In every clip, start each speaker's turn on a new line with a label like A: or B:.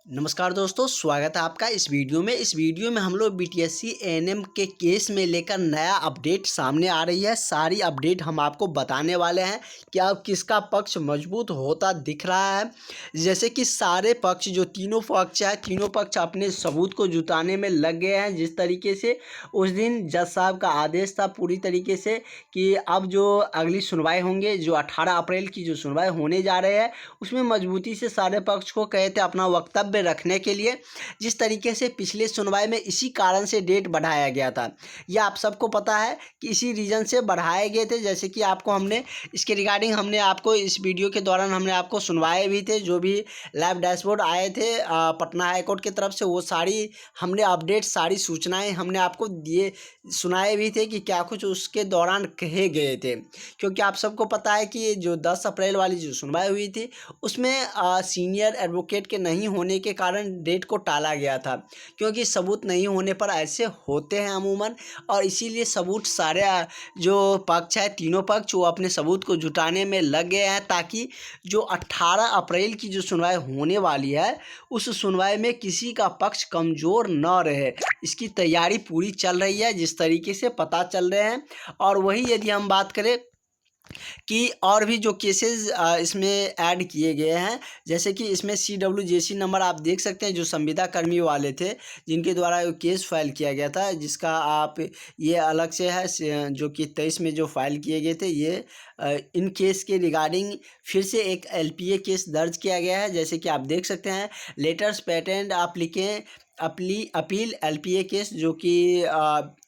A: नमस्कार दोस्तों, स्वागत है आपका इस वीडियो में हम लोग बीटीएससी एएनएम के केस में लेकर नया अपडेट सामने आ रही है। सारी अपडेट हम आपको बताने वाले हैं कि अब किसका पक्ष मजबूत होता दिख रहा है। जैसे कि सारे पक्ष जो तीनों पक्ष अपने सबूत को जुटाने में लग गए हैं। जिस तरीके से उस दिन जज साहब का आदेश था पूरी तरीके से कि अब जो अगली सुनवाई होंगे, जो 18 अप्रैल की जो सुनवाई होने जा रहे हैं, उसमें मजबूती से सारे पक्ष को कहे थे अपना वक्तव्य रखने के लिए। जिस तरीके से पिछले सुनवाई में इसी कारण से डेट बढ़ाया गया था, यह आप सबको पता है कि इसी रीजन से बढ़ाए गए थे। जैसे कि आपको हमने इसके रिगार्डिंग हमने आपको इस वीडियो के दौरान हमने आपको सुनवाए भी थे। जो भी लाइव डैशबोर्ड आए थे पटना हाई कोर्ट की तरफ से, वो सारी हमने अपडेट, सारी सूचनाएं हमने आपको दिए, सुनाए भी थे कि क्या कुछ उसके दौरान कहे गए थे। क्योंकि आप सबको पता है कि जो 10 अप्रैल वाली जो सुनवाई हुई थी, उसमें सीनियर एडवोकेट के नहीं होने के कारण डेट को टाला गया था। क्योंकि सबूत नहीं होने पर ऐसे होते हैं अमूमन, और इसीलिए सबूत सारे जो पक्ष है, तीनों पक्ष, वो अपने सबूत को जुटाने में लग गए हैं, ताकि जो 18 अप्रैल की जो सुनवाई होने वाली है, उस सुनवाई में किसी का पक्ष कमज़ोर न रहे। इसकी तैयारी पूरी चल रही है, जिस तरीके से पता चल रहे हैं। और वही यदि हम बात करें कि और भी जो केसेस इसमें ऐड किए गए हैं, जैसे कि इसमें CWJC नंबर आप देख सकते हैं, जो संविदा कर्मी वाले थे जिनके द्वारा केस फाइल किया गया था, जिसका आप ये अलग से है जो कि 23 में जो फाइल किए गए थे। ये इन केस के रिगार्डिंग फिर से एक LPA केस दर्ज किया गया है। जैसे कि आप देख सकते हैं, letters patent appeal LPA case, जो कि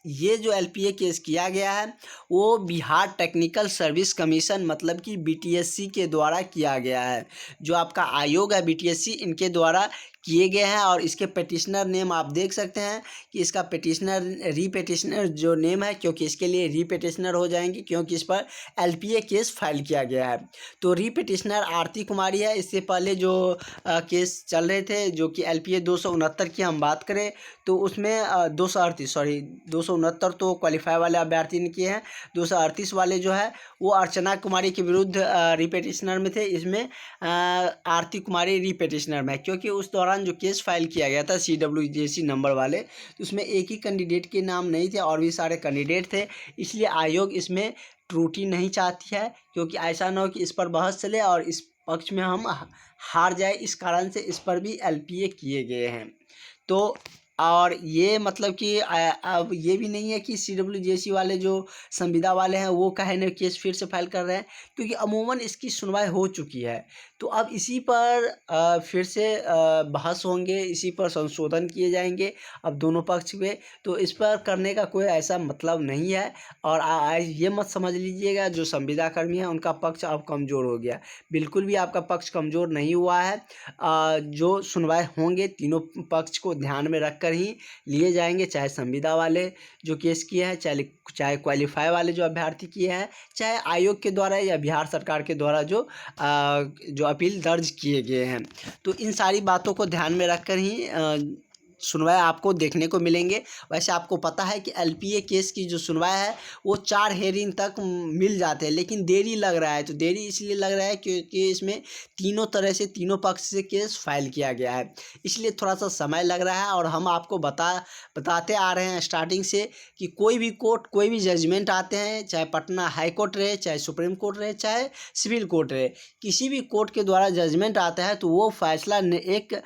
A: ये जो LPA केस किया गया है, वो बिहार टेक्निकल सर्विस कमीशन मतलब कि BTSC के द्वारा किया गया है। जो आपका आयोग है BTSC, इनके द्वारा किए गए हैं। और इसके पिटिशनर नेम आप देख सकते हैं कि इसका रीपिटिशनर जो नेम है, क्योंकि इसके लिए रीपिटिशनर हो जाएंगे क्योंकि इस पर LPA केस फाइल किया गया है। तो रीपिटिशनर आरती कुमारी है। इससे पहले जो केस चल रहे थे, जो कि LPA 269 की हम बात करें, तो उसमें 269 तो क्वालिफाई वाले अभ्यर्थी ने किए हैं। 238 वाले जो है वो अर्चना कुमारी के विरुद्ध रीपिटिशनर में थे। इसमें आरती कुमारी रीपिटिशनर में, क्योंकि उस दौरान जो केस फाइल किया गया था CWJC नंबर वाले, तो उसमें एक ही कैंडिडेट के नाम नहीं थे और भी सारे कैंडिडेट थे। इसलिए आयोग इसमें त्रुटि नहीं चाहती है, क्योंकि ऐसा ना हो कि इस पर बहस चले और इस पक्ष में हम हार जाए। इस कारण से इस पर भी LPA किए गए हैं। तो और ये मतलब कि अब ये भी नहीं है कि CWJC वाले जो संविदा वाले हैं वो कहे न केस फिर से फाइल कर रहे हैं, क्योंकि अमूमन इसकी सुनवाई हो चुकी है। तो अब इसी पर फिर से बहस होंगे, इसी पर संशोधन किए जाएंगे अब दोनों पक्ष पे। तो इस पर करने का कोई ऐसा मतलब नहीं है। और ये मत समझ लीजिएगा जो संविदा कर्मी है उनका पक्ष अब कमज़ोर हो गया। बिल्कुल भी आपका पक्ष कमज़ोर नहीं हुआ है। जो सुनवाई होंगे तीनों पक्ष को ध्यान में रखकर ही लिए जाएंगे, चाहे संविदा वाले जो केस किए हैं, चाहे क्वालिफाई वाले जो अभ्यर्थी किए हैं, चाहे आयोग के द्वारा या बिहार सरकार के द्वारा जो अपील दर्ज किए गए हैं। तो इन सारी बातों को ध्यान में रखकर ही सुनवाई आपको देखने को मिलेंगे। वैसे आपको पता है कि LPA केस की जो सुनवाई है वो 4 हेयरिंग तक मिल जाते हैं, लेकिन देरी लग रहा है। तो देरी इसलिए लग रहा है क्योंकि इसमें तीनों तरह से, तीनों पक्ष से केस फाइल किया गया है, इसलिए थोड़ा सा समय लग रहा है। और हम आपको बताते आ रहे हैं स्टार्टिंग से कि कोई भी कोर्ट, कोई भी जजमेंट आते हैं, चाहे पटना हाई कोर्ट रहे, चाहे सुप्रीम कोर्ट रहे, चाहे सिविल कोर्ट रहे, किसी भी कोर्ट के द्वारा जजमेंट आता है तो वो फैसला एक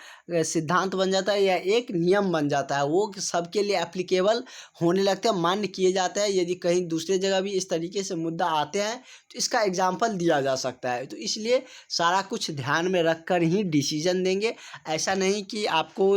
A: सिद्धांत बन जाता है या एक नियम बन जाता है। वो सबके लिए एप्लीकेबल होने लगते हैं, मान्य किए जाते हैं। यदि कहीं दूसरे जगह भी इस तरीके से मुद्दा आते हैं तो इसका एग्जाम्पल दिया जा सकता है। तो इसलिए सारा कुछ ध्यान में रख कर ही डिसीजन देंगे। ऐसा नहीं कि आपको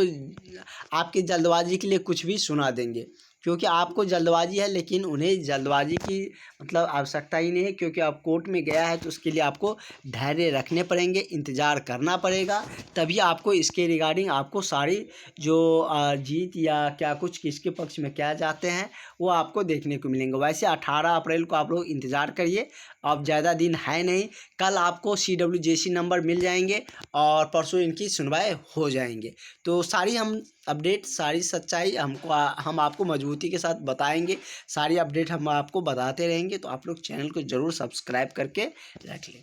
A: आपकी जल्दबाजी के लिए कुछ भी सुना देंगे, क्योंकि आपको जल्दबाजी है, लेकिन उन्हें जल्दबाजी की मतलब आवश्यकता ही नहीं है। क्योंकि आप कोर्ट में गया है तो उसके लिए आपको धैर्य रखने पड़ेंगे, इंतज़ार करना पड़ेगा, तभी आपको इसके रिगार्डिंग आपको सारी जो जीत या क्या कुछ किसके पक्ष में क्या जाते हैं वो आपको देखने को मिलेंगे। वैसे 18 अप्रैल को आप लोग इंतज़ार करिए, अब ज़्यादा दिन है नहीं। कल आपको CWJC नंबर मिल जाएंगे और परसों इनकी सुनवाई हो जाएंगे। तो सारी हम अपडेट, सारी सच्चाई हम आपको मजबूती के साथ बताएंगे। सारी अपडेट हम आपको बताते रहेंगे। तो आप लोग चैनल को ज़रूर सब्सक्राइब करके रख लें।